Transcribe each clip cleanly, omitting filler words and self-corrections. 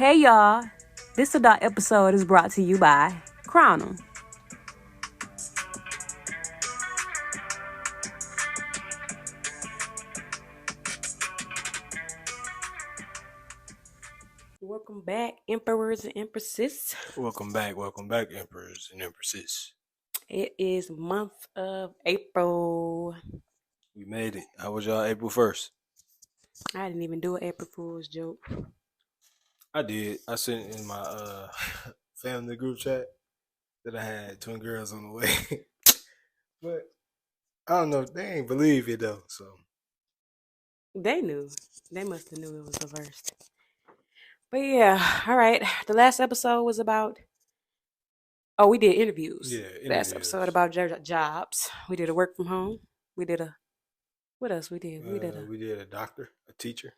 Hey y'all, this adult episode is brought to you by Crown 'em. Welcome back, Emperors and Empresses. Welcome back, Emperors and Empresses. It is month of April. We made it. How was y'all April 1st? I didn't even do an April Fool's joke. I did. I sent it in my family group chat that I had twin girls on the way. But I don't know. They ain't believe it though. So They knew. They must have knew it was the first. But yeah, all right. The last episode was about... Oh, we did interviews. yeah, Last episode about jobs. We did a work from home. We did a... What else we did? we did a doctor, a teacher.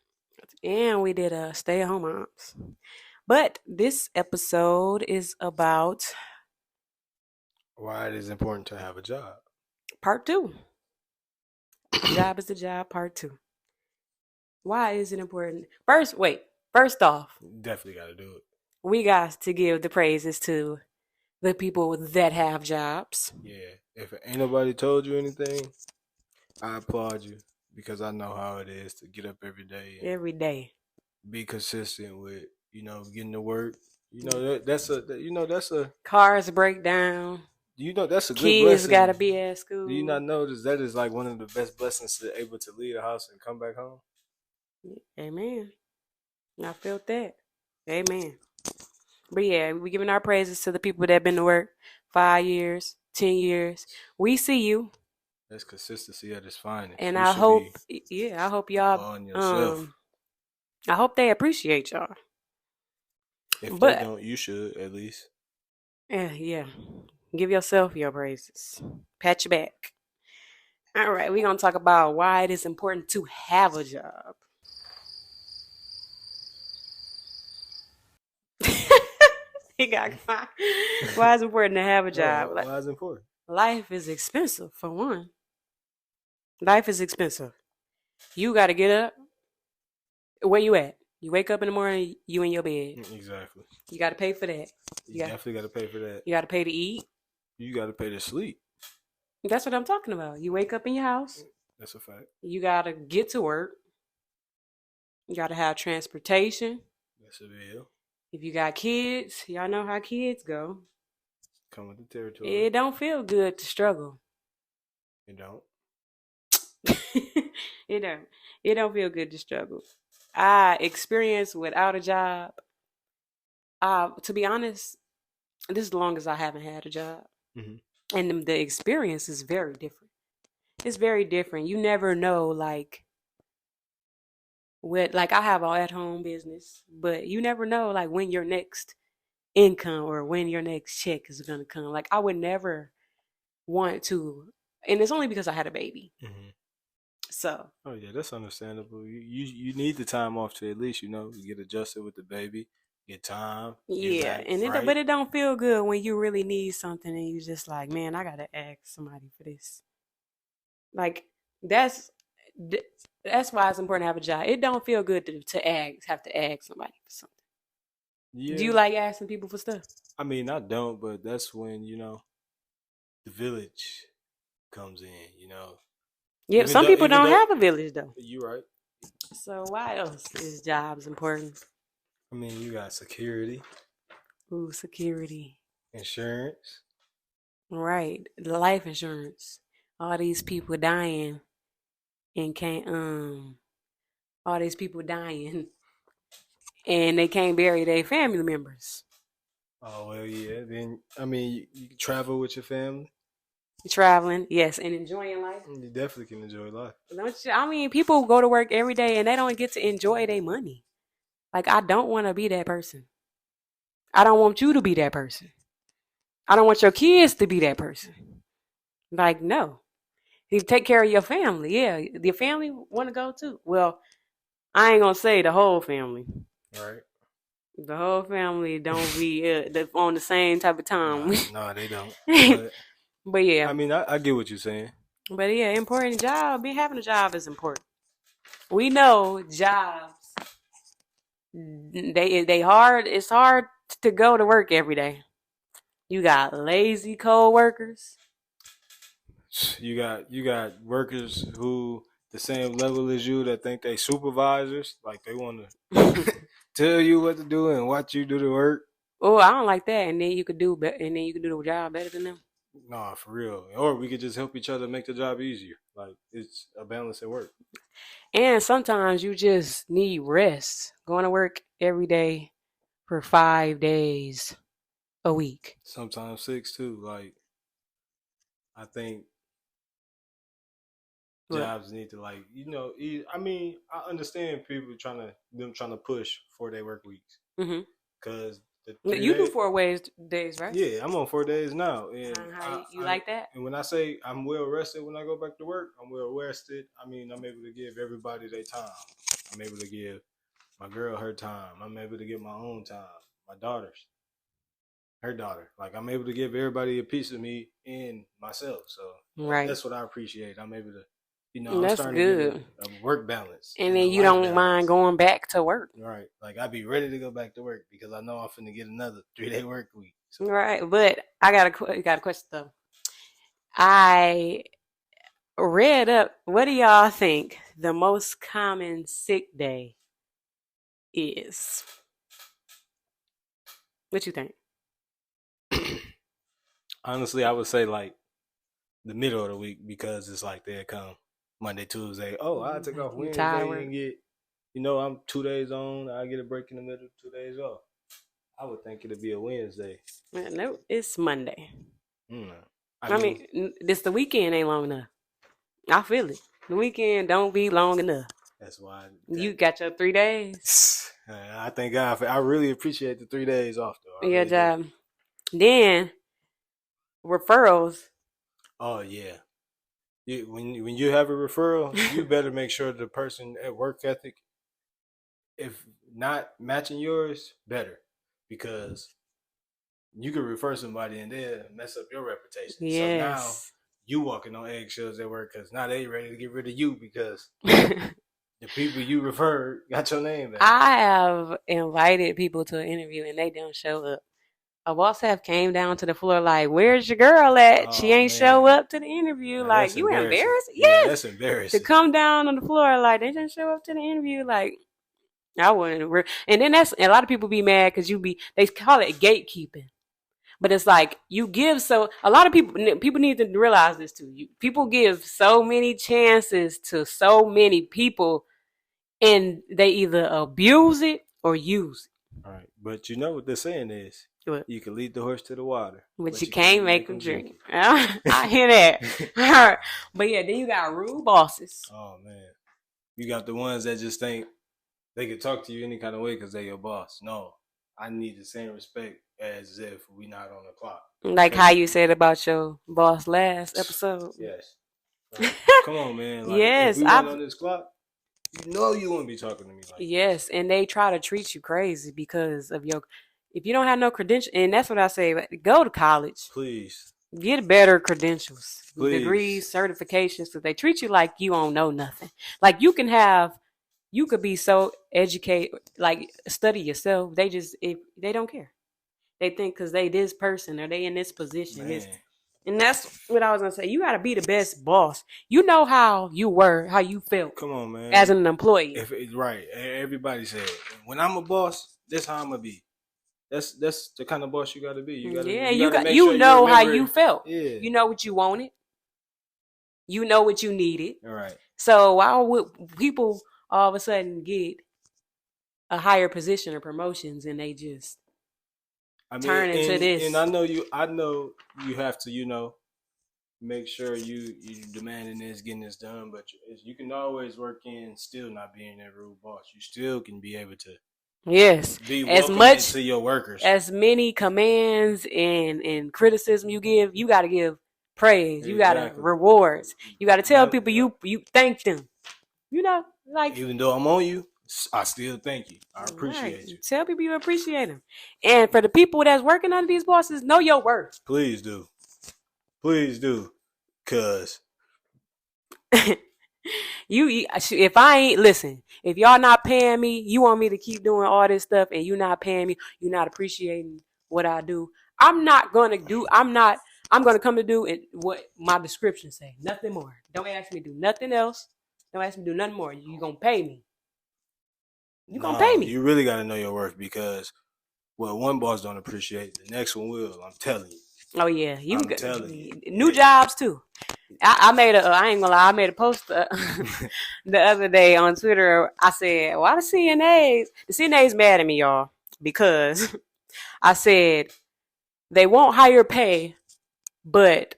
And we did a stay-at-home moms. But this episode is about Why it is important to have a job. part 2. Job is the job, part 2. Why is it important? First off, Definitely got to do it. we got to give the praises to the people that have jobs. Yeah. If ain't nobody told you anything, I applaud you because I know how it is to get up every day. Every day. Be consistent with, getting to work. That's a Cars break down. That's a good Kids blessing. got to be at school. Do you not notice that is like one of the best blessings to able to leave the house and come back home? Amen. I felt that. Amen. But yeah, we giving our praises to the people that have been to work 5 years, 10 years. We see you. That's consistency at its finest. And I hope y'all, I hope they appreciate y'all. If they don't, you should at least. Yeah. Give yourself your praises. Pat your back. All right, we're going to talk about why it is important to have a job. He got quiet. Why is it important to have a job? Why is it important? Life is expensive, for one. Life is expensive. You got to get up. Where you at? You wake up in the morning, you in your bed. Exactly. You got to pay for that. You definitely got to pay for that. You got to pay to eat. You got to pay to sleep. That's what I'm talking about. You wake up in your house. That's a fact. You got to get to work. You got to have transportation. That's a bill. If you got kids, y'all know how kids go. Come with the territory. It don't feel good to struggle. It don't. It don't. It don't feel good to struggle. I experienced without a job. To be honest, this is the longest I haven't had a job. Mm-hmm. And the experience is very different. It's very different. You never know, I have an at-home business, but you never know, when your next income or when your next check is going to come. I would never want to, and it's only because I had a baby. Mm-hmm. So. Oh yeah, that's understandable. You need the time off to at least, get adjusted with the baby, get time. Yeah, but it don't feel good when you really need something and you just like, man, I got to ask somebody for this. That's why it's important to have a job. It don't feel good to have to ask somebody for something. Yeah. Do you like asking people for stuff? I mean, I don't, but that's when, the village comes in, Yeah, even some people don't have a village, though. You're right. So why else is jobs important? I mean, you got security. Ooh, security. Insurance. Right. Life insurance. All these people dying and can't all these people dying and they can't bury their family members. Oh well, yeah. Then you can travel with your family. Traveling, yes, and enjoying life. You definitely can enjoy life. People go to work every day and they don't get to enjoy their money. I don't want to be that person. I don't want you to be that person. I don't want your kids to be that person. No. You take care of your family. Yeah, your family want to go too. Well, I ain't gonna say the whole family. Right. The whole family don't be on the same type of time. No, they don't. But yeah. I get what you're saying. But yeah, important job. Having a job is important. We know jobs They hard. It's hard to go to work every day. You got lazy co-workers. You got workers who the same level as you that think they supervisors, like they want to tell you what to do and watch you do the work. Oh, I don't like that. And then you could do the job better than them. Nah, for real. Or we could just help each other make the job easier. Like it's a balance at work. And sometimes you just need rest. Going to work every day for 5 days a week. Sometimes 6 too. Like I think What? jobs need to I mean, I understand people trying to push 4-day work weeks Mm-hmm. because You do 4 days, right? Yeah, I'm on 4 days now, and How you like that? And when I say I'm well rested when I go back to work, I'm well rested. I mean, I'm able to give everybody their time. I'm able to give my girl her time. I'm able to give my own time. My her daughter. Like I'm able to give everybody a piece of me and myself. So Right. that's what I appreciate. I'm able to, I'm that's starting good. To get a work balance. And then you don't mind going back to work. Right. Like I'd be ready to go back to work because I know I'm finna get another 3-day work week. So. Right. But I got a question though. I read up. What do y'all think the most common sick day is? What you think? Honestly, I would say like the middle of the week because it's like they come Monday, Tuesday. Oh, I take off Wednesday and get, I'm 2 days on. I get a break in the middle, 2 days off. I would think it'd be a Wednesday. No, it's Monday. I mean, the weekend ain't long enough. I feel it. The weekend don't be long enough. That's why you got your 3 days. I thank God I really appreciate the 3 days off though. Yeah, job. Then referrals. Oh yeah. When you have a referral, you better make sure the person at work ethic, if not matching yours, better, because you could refer somebody and they'll mess up your reputation. Yes. So now you walking on eggshells at work because now they ready to get rid of you because the people you referred got your name back. I have invited people to an interview and they don't show up. A boss have came down to the floor like, "Where's your girl at? She ain't show up to the interview." Now, like, you embarrassed? Yes, that's embarrassing. To come down on the floor like they didn't show up to the interview. Like, I wouldn't. And then that's a lot of people be mad because they call it gatekeeping, but it's like you give a lot of people need to realize this too. People give so many chances to so many people, and they either abuse it or use it. All right, but you know what they're saying is. What? You can lead the horse to the water. But you can't make them drink. I hear that. But yeah, then you got rude bosses. Oh, man. You got the ones that just think they can talk to you any kind of way because they're your boss. No, I need the same respect as if we not on the clock. Like how you said about your boss last episode. Yes. Like, come on, man. Like, yes. If we not on this clock, you wouldn't be talking to me like yes, and they try to treat you crazy because of if you don't have no credentials, and that's what I say, go to college. Please. Get better credentials, Please. Degrees, certifications, because they treat you like you don't know nothing. Like you could be so educated, like study yourself. If they don't care. They think because they this person or they in this position. And that's what I was going to say. You got to be the best boss. You know how you were, how you felt. Come on, man. As an employee. Right. Everybody said, when I'm a boss, this how I'm going to be. That's the kind of boss you got to be. You know how you felt. Yeah. You know what you wanted. You know what you needed. All right. So why would people all of a sudden get a higher position or promotions and they just turn into this? And I know you have to, make sure you demanding this, getting this done, but you can always work in still not being that rude boss. You still can be able to be as much to your workers. As many commands and criticism you give, you got to give praise. You got to rewards. You got to tell people you thank them. Like even though I'm on you, I still thank you. I appreciate you. Tell people you appreciate them. And for the people that's working under these bosses, know your worth. Please do. Please do. Cause If I ain't listen, if y'all not paying me, you want me to keep doing all this stuff, and you not paying me, you not appreciating what I do. I'm not gonna do. I'm not. I'm gonna come to do what my description say. Nothing more. Don't ask me to do nothing else. Don't ask me to do nothing more. You gonna pay me. You gonna pay No, me. you really got to know your worth because what one boss don't appreciate, the next one will. I'm telling you. Oh yeah, I'm telling you. New jobs too. I made I ain't gonna lie, I made a post the other day on Twitter. I said, why the CNA's mad at me, y'all, because I said they won't higher pay, but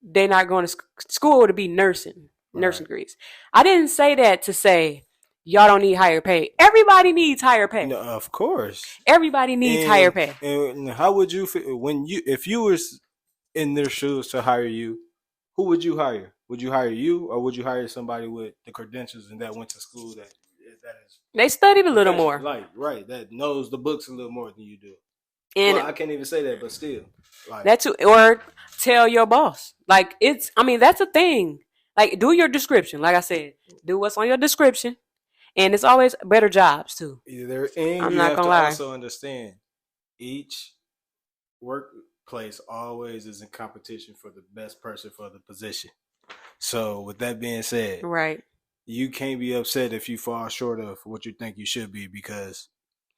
they're not going to school to be nursing degrees. I didn't say that to say y'all don't need higher pay. Everybody needs higher pay. No, of course. Everybody needs higher pay. And how would you feel if you was in their shoes to hire you? Who would you hire? Would you hire you, or would you hire somebody with the credentials and that went to school that is they studied a little more, like right, that knows the books a little more than you do? And well, I can't even say that, but still, like that's or tell your boss. Like it's, I mean, that's a thing. Like do your description. Like I said, do what's on your description, and it's always better jobs too. Either and I'm you not have gonna to lie. Also understand each workplace always is in competition for the best person for the position. So with that being said, right, you can't be upset if you fall short of what you think you should be because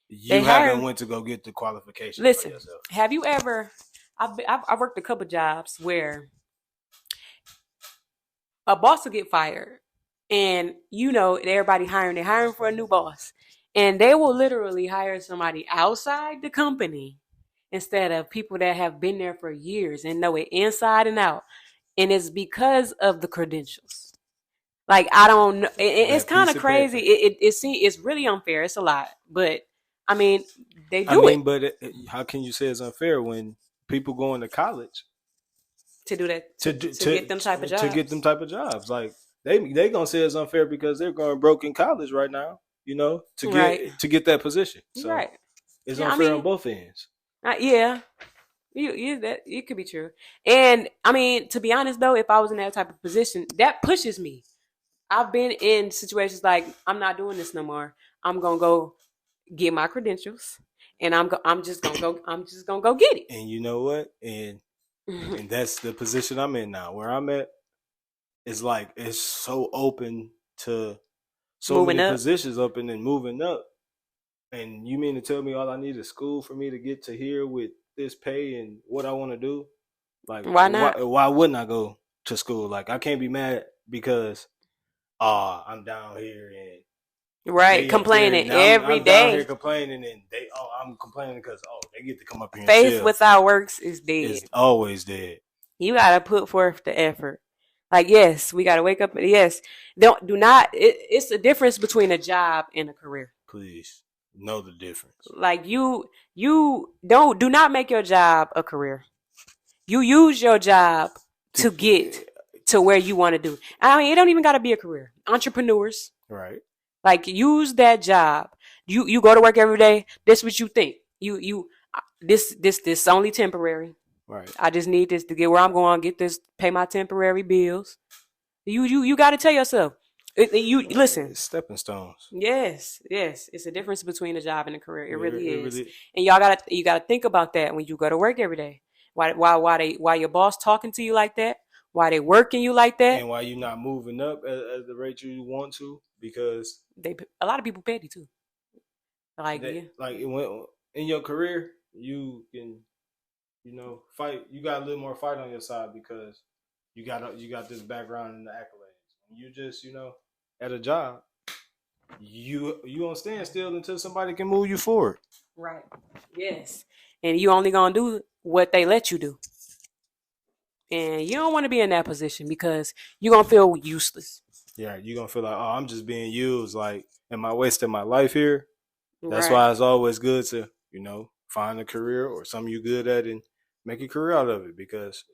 you haven't went to go get the qualification. Listen, for yourself. Have you ever? I've worked a couple jobs where a boss will get fired, and you know everybody they're hiring for a new boss, and they will literally hire somebody outside the company instead of people that have been there for years and know it inside and out. And it's because of the credentials. Like I don't know, it's kind of crazy. It's really unfair. It's a lot, but I mean they do it. But how can you say it's unfair when people going to college to do that to get them type of jobs? To get them type of jobs, like they gonna say it's unfair because they're going broke in college right now. You know, to get that position. So right. It's unfair on both ends. Yeah. That it could be true. And I mean, to be honest though, if I was in that type of position, that pushes me. I've been in situations like I'm not doing this no more. I'm gonna go get my credentials, and I'm just gonna go get it. And you know what? And that's the position I'm in now. Where I'm at is like it's so open to so moving many positions open and moving up. And you mean to tell me all I need is school for me to get to here with this pay and what I want to do? Like why not? Why wouldn't I go to school? Like I can't be mad because I'm down here and complaining every day. I'm down here complaining and I'm complaining because they get to come up here. Faith without works is dead. It's always dead. You gotta put forth the effort. Like yes, we gotta wake up. Yes, do not. It's the difference between a job and a career. Please know the difference. Like you do not make your job a career. You use your job to get to where you want to do. I mean, it don't even got to be a career. Entrepreneurs, right? Like use that job. You go to work every day. This what you think. This only temporary. Right. I just need this to get where I'm going. Get this, pay my temporary bills. You got to tell yourself. Listen. It's stepping stones. Yes. It's a difference between a job and a career. It really is. And you gotta think about that when you go to work every day. Why your boss talking to you like that? Why they working you like that? And why you not moving up at the rate you want to? Because a lot of people petty too. Like in your career, you can, fight. You got a little more fight on your side because you got this background in the accolades. You just at a job, you don't stand still until somebody can move you forward. Right. Yes. And you only gonna do what they let you do. And you don't want to be in that position because you're going to feel useless. Yeah, you're going to feel like, I'm just being used. Like, am I wasting my life here? That's why it's always good to, find a career or something you're good at and make a career out of it because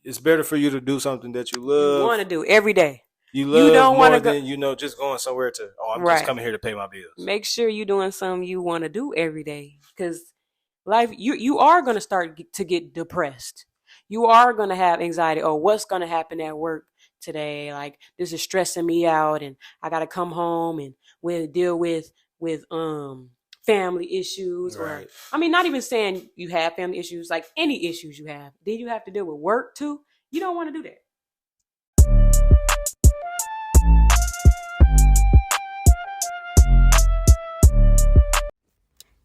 it's better for you to do something that you love. You want to do every day. You love don't more than, just going somewhere to, I'm just coming here to pay my bills. Make sure you're doing something you want to do every day because life, you are going to start to get depressed. You are going to have anxiety or what's going to happen at work today. Like, this is stressing me out, and I got to come home and deal with family issues, or Right. I mean, not even saying you have family issues, like any issues you have. Then you have to deal with work too. You don't want to do that.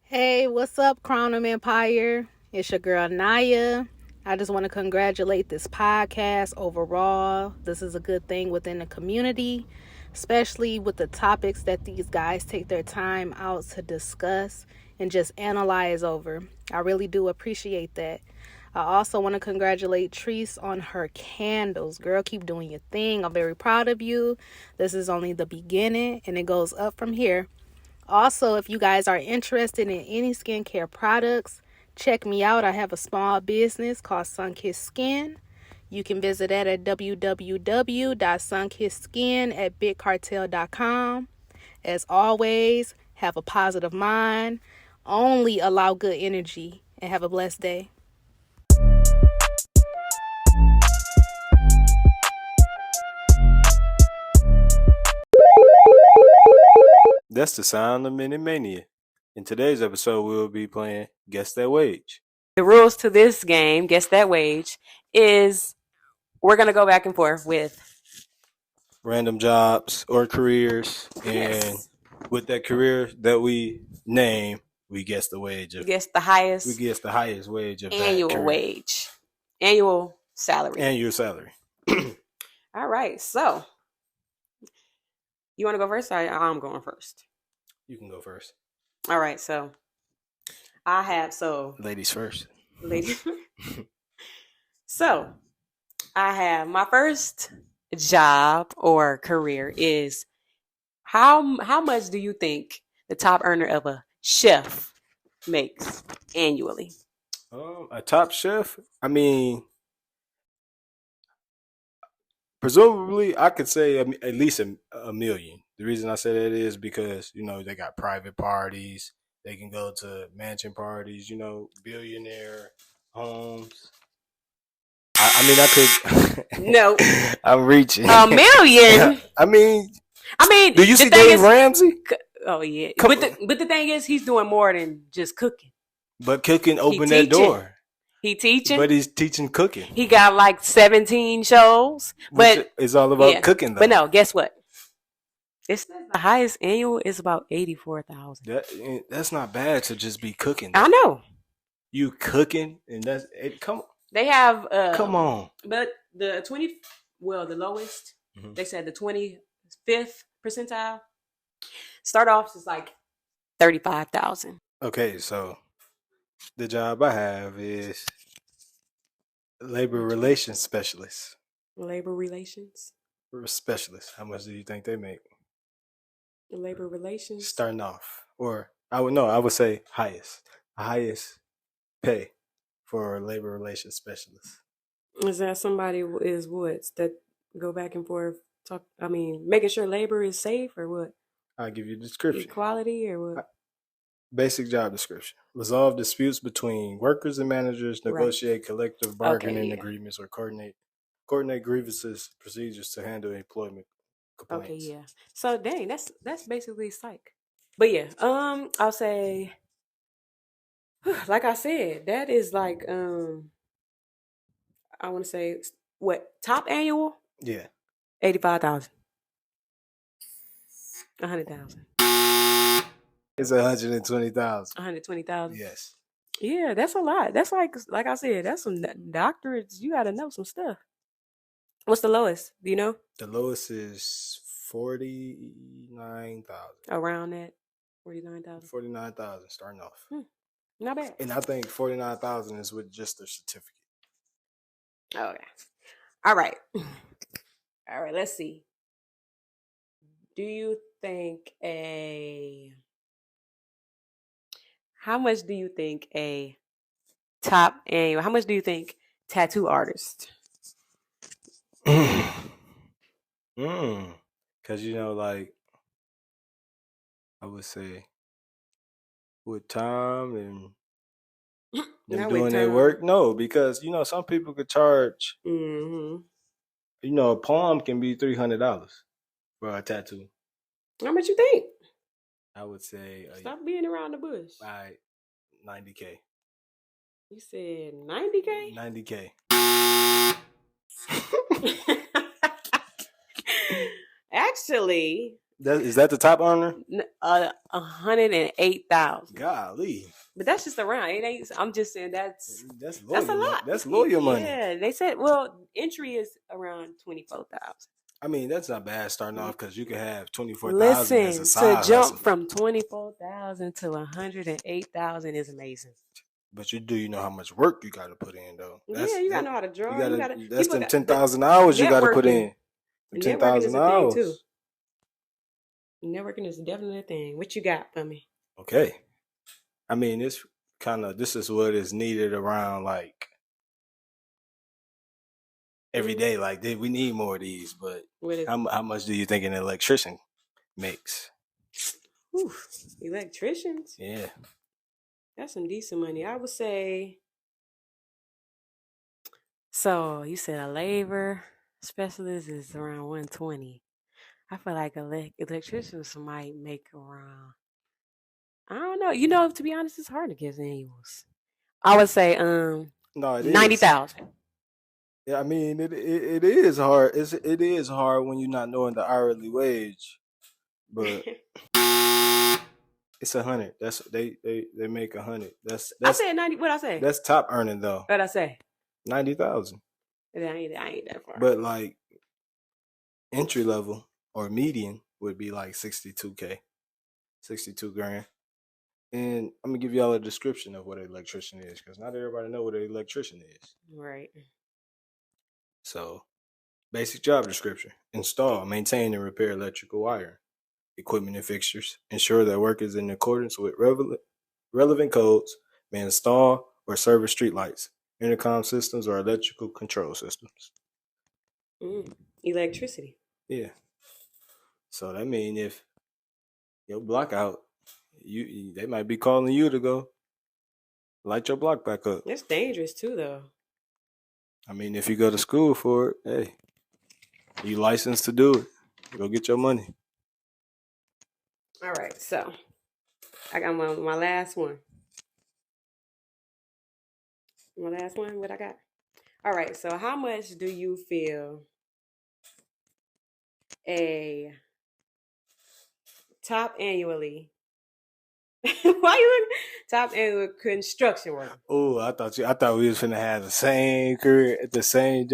Hey, what's up, Crown Empire? It's your girl Naya. I just want to congratulate this podcast overall. This is a good thing within the community, especially with the topics that these guys take their time out to discuss and just analyze over. I really do appreciate that. I also want to congratulate Trice on her candles. Girl, keep doing your thing. I'm very proud of you. This is only the beginning, and it goes up from here. Also, if you guys are interested in any skincare products, check me out. I have a small business called Sunkissed Skin. You can visit that at www.sunkisskedskin@bigcartel.com. As always, have a positive mind, only allow good energy, and have a blessed day. That's the sound of Mania. In today's episode, we'll be playing Guess That Wage. The rules to this game, Guess That Wage, is we're going to go back and forth with random jobs or careers, and with that career that we name, we guess the wage. We guess the highest wage of annual that career. wage, annual salary. All right, so you want to go first? I'm going first. You can go first. All right, so I have ladies first. Ladies. So I have my first job or career is how much do you think the top earner of a chef makes annually? A top chef? I mean, presumably, I could say at least a million. The reason I say that is because, they got private parties. They can go to mansion parties, billionaire homes. I could. No. I'm reaching. A million? I mean, do you see Dave Ramsey? Oh, yeah. But the thing is, he's doing more than just cooking. But cooking opened that door. He teaching. But he's teaching cooking. He got like 17 shows. But it's all about cooking, though. But no, guess what? It says the highest annual is about $84,000. That's not bad to just be cooking, though. I know. You cooking, and that's it. Come on. They have come on. But the lowest, they said the 25th percentile start off is like $35,000. Okay, so the job I have is labor relations specialist. Labor relations specialist. How much do you think they make? Labor relations starting off, or I would say highest pay for a labor relations specialist. Is that somebody is what that go back and forth talk? I mean, making sure labor is safe or what? I'll give you a description. Equality or what? Basic job description: resolve disputes between workers and managers, negotiate collective bargaining agreements, or coordinate grievances procedures to handle employment complaints. Okay, yeah. So dang, that's basically psych. But yeah, I'll say, like I said, that is like I want to say what top annual? Yeah, 85,000, 100,000. It's 120,000. 120,000. Yes. Yeah, that's a lot. That's like I said, that's some doctorates. You got to know some stuff. What's the lowest? Do you know? The lowest is 49,000. Around that, 49,000. 49,000 starting off. Not bad. And I think 49,000 is with just the certificate. Okay. All right. All right. Let's see. Do you think how much do you think a top annual? How much do you think tattoo artist? Because like I would say with time and them doing their work, no, because some people could charge a palm can be $300 for a tattoo. How much you think? I would say Stop being around the bush. by $90K. You said 90K? $90K. Actually, Is that the top earner? 108,000. Golly. But that's just around. It ain't. I'm just saying that's lawyer a lot. money. That's lawyer money. Yeah, they said. Well, entry is around 24,000. I mean, that's not bad starting off because you can have 24,000 as a Listen, side to jump hustle. from 24,000 to 108,000 is amazing. But you know how much work you got to put in though. You gotta know how to draw. That's them 10,000 hours you got to put in. Them 10,000 hours. Too. Networking is definitely a thing. What you got for me? Okay. I mean, this is what is needed around like every day. Like we need more of these, but how much do you think an electrician makes? Whew, electricians? Yeah. That's some decent money. I would say. So you said a labor specialist is around 120. I feel like electricians might make around. I don't know. To be honest, it's hard to get annuals. I would say no, 90,000. Yeah, I mean it is hard. It is hard when you're not knowing the hourly wage, but it's 100. That's they make 100. That's I said 90. What I say? That's top earning though. What I say? 90,000. I ain't that far. But like entry level or median would be like 62K, 62 grand. And I'm gonna give y'all a description of what an electrician is because not everybody know what an electrician is. Right. So, basic job description: install, maintain, and repair electrical wiring, equipment, and fixtures. Ensure that work is in accordance with relevant codes. May install or service streetlights, intercom systems, or electrical control systems. Electricity. Yeah. So that means if your block out, they might be calling you to go light your block back up. That's dangerous too, though. I mean, if you go to school for it, hey, you licensed to do it. Go get your money. All right, so I got my last one. My last one, what I got? All right, so how much do you feel a top annually? Why you top annual construction worker? Oh, I thought we was finna have the same career at the same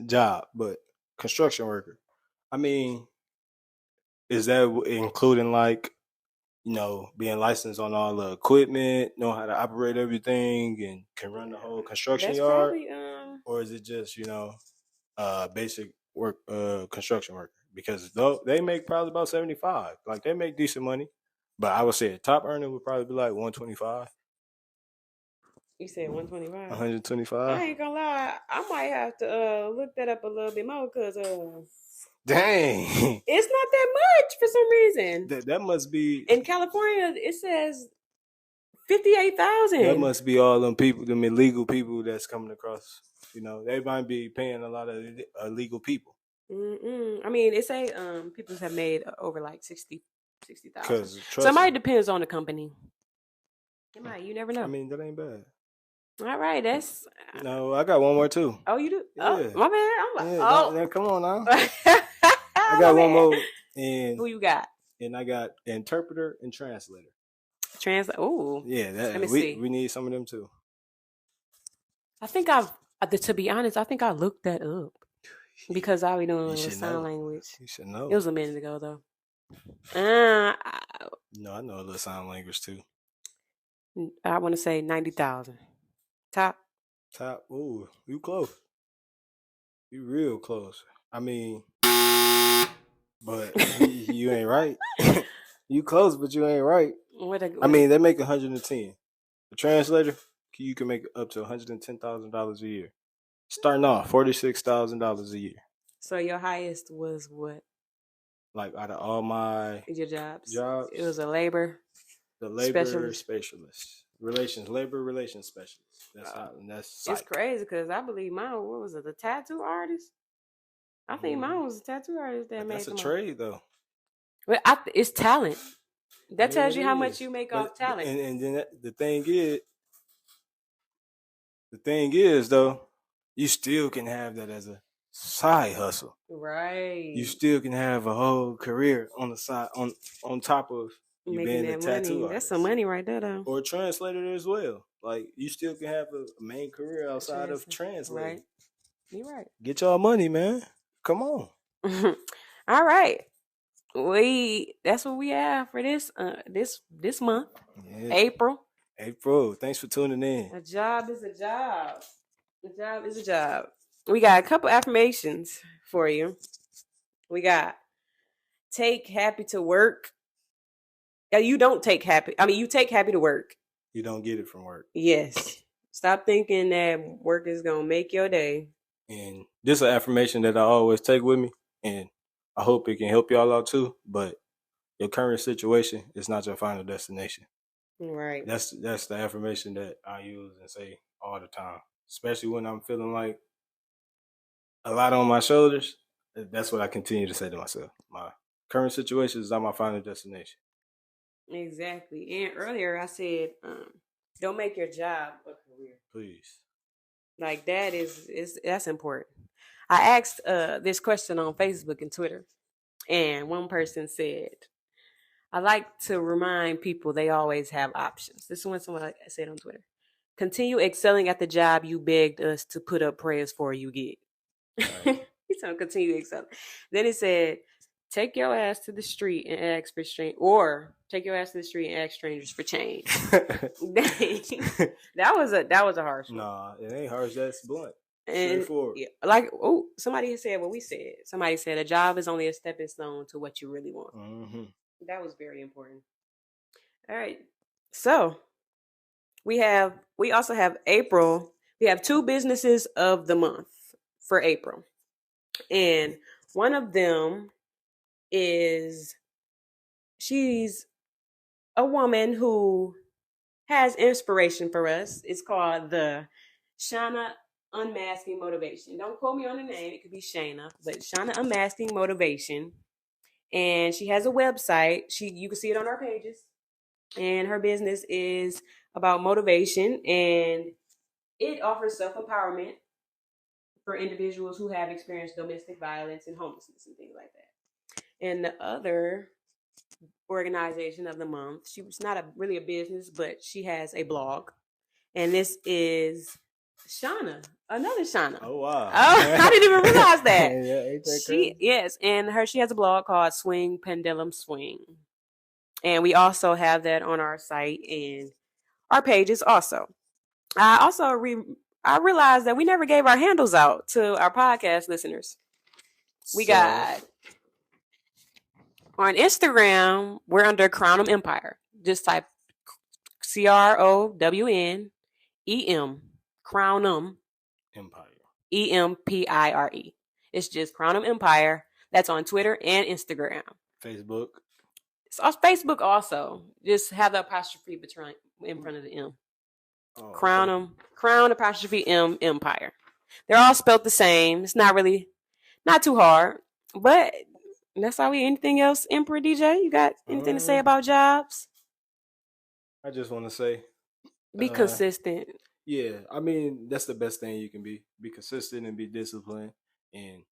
job, but construction worker. I mean, is that including like, being licensed on all the equipment, know how to operate everything, and can run the whole construction yard? Probably, or is it just, basic work, construction worker? Because they make probably about 75. Like they make decent money, but I would say a top earner would probably be like 125. You said 125. 125. I ain't gonna lie, I might have to look that up a little bit more because dang, it's not that much for some reason. That must be in California. It says 58,000. That must be all them people, them illegal people that's coming across. They might be paying a lot of illegal people. I mean, it say people have made over like 60,000. So it might depends on the company. It might. You never know. I mean, that ain't bad. All right, that's. No, I got one more too. Oh, you do? Yeah. Oh, my bad. I'm like, now, come on now. I got one more. And who you got? And I got interpreter and translator. Oh. Yeah, let me see. We need some of them too. I think to be honest, I think I looked that up because I be doing sign language. You should know. It was a minute ago though. No, I know a little sign language too. I want to say 90,000. Top. Ooh, you close. You real close. I mean, but you ain't right. You close, but you ain't right. I mean, they make 110. The translator, you can make up to $110,000 a year. Starting off, $46,000 a year. So your highest was what? Like out of all my your jobs, it was a labor. The labor specialist. labor relations specialist. That's psych. It's crazy because I believe mine. What was it? The tattoo artist. I think mine was a tattoo artist that made. That's a trade though. But it's talent. That tells you how much you make off talent. And then the thing is though, you still can have that as a side hustle. Right. You still can have a whole career on the side on top of you making being a tattoo artist. That's some money right there though. Or a translator as well. Like you still can have a main career outside of translating. Right. You're right. Get y'all money, man. Come on. All right. That's what we have for this month. Yeah. April. Thanks for tuning in. A job is a job. A job is a job. We got a couple affirmations for you. We got take happy to work. You don't take happy. I mean, you take happy to work. You don't get it from work. Yes. Stop thinking that work is going to make your day. And this is an affirmation that I always take with me. And I hope it can help y'all out too. But your current situation is not your final destination. Right. That's the affirmation that I use and say all the time. Especially when I'm feeling like a lot on my shoulders. That's what I continue to say to myself. My current situation is not my final destination. Exactly. And earlier I said, don't make your job a career. Please. Like that's important. I asked this question on Facebook and Twitter, and one person said, I like to remind people they always have options. This is what someone said on Twitter. Continue excelling at the job you begged us to put up prayers for you get. Right. He's going to continue excelling. Then he said, take your ass to the street and ask for change, or take your ass to the street and ask strangers for change. That was a harsh one. Nah, it ain't harsh. That's blunt. And like, somebody said what we said. Somebody said a job is only a stepping stone to what you really want. Mm-hmm. That was very important. All right. So we also have April. We have 2 businesses of the month for April. And one of them she's a woman who has inspiration for us. It's called the Shana Unmasking Motivation. Don't quote me on the name. It could be Shana, but Shana Unmasking Motivation. And she has a website. You can see it on our pages. And her business is about motivation, and it offers self-empowerment for individuals who have experienced domestic violence and homelessness and things like that. And the other organization of the month, she was not really a business, but she has a blog. And this is Shana, another Shana. Oh wow! I didn't even realize that. Yeah, ain't that crazy? Yes, and she has a blog called Swing Pendulum Swing, and we also have that on our site and our pages. Also, I realized that we never gave our handles out to our podcast listeners. We got on Instagram. We're under Crownum Empire. Just type CROWNEM. Crownum Empire. EMPIRE. It's just Crownum Empire. That's on Twitter and Instagram. Facebook. It's on Facebook also. Just have the apostrophe in front of the M. Oh, Crownum, okay. Crown apostrophe M Empire. They're all spelled the same. It's not too hard. But that's all anything else, Emperor DJ? You got anything to say about jobs? I just want to say, be consistent. Yeah, I mean, that's the best thing you can be. Be consistent and be disciplined and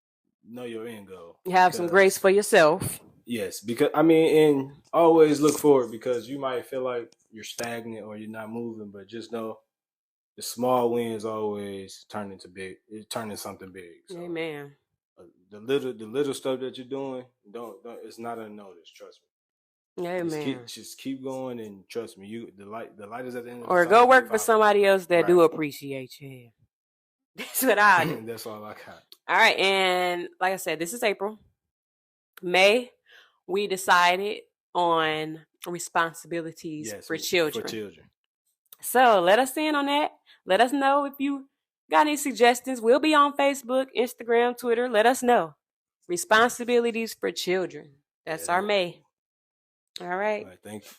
know your end goal. You have some grace for yourself. Yes, because and always look forward, because you might feel like you're stagnant or you're not moving, but just know the small wins always turn into something big. So, amen. The little stuff that you're doing, don't it's not unnoticed. Trust me. Amen. Just keep going and trust me. The light is at the end of the tunnel. Or go work for somebody else that do appreciate you. That's what I do. That's all I got. All right, and like I said, this is April. May, we decided on responsibilities for children. So let us in on that. Let us know if you got any suggestions. We'll be on Facebook, Instagram, Twitter. Let us know. Responsibilities for children. That's our May. All right.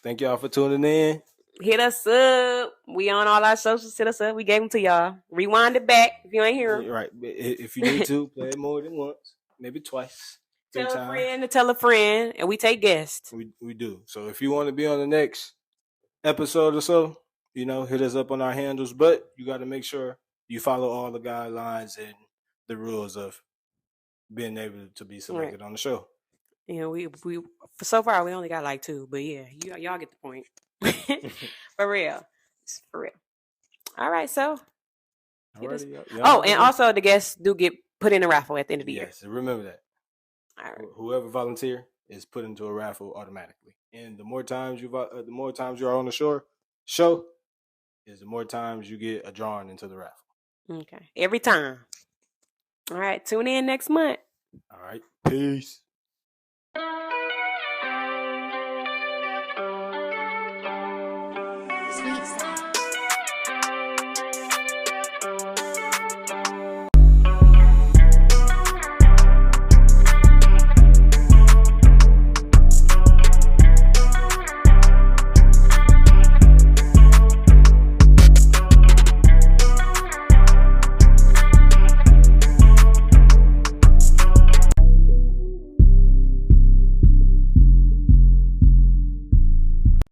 Thank y'all for tuning in. Hit us up. We on all our socials. Hit us up. We gave them to y'all. Rewind it back if you ain't here. Right. If you need to, play it more than once, maybe twice. Tell a friend to tell a friend, and we take guests. We do. So if you want to be on the next episode or so, you know, hit us up on our handles. But you got to make sure you follow all the guidelines and the rules of being able to be selected on the show. Yeah, we so far we only got like 2, but yeah, y'all get the point. For real. All right, so. And also the guests do get put in a raffle at the end of the year. Yes, remember that. All right. Whoever volunteer is put into a raffle automatically, and the more times you're on the show, is the more times you get drawn into the raffle. Okay, every time. All right, tune in next month. All right, peace. Sweet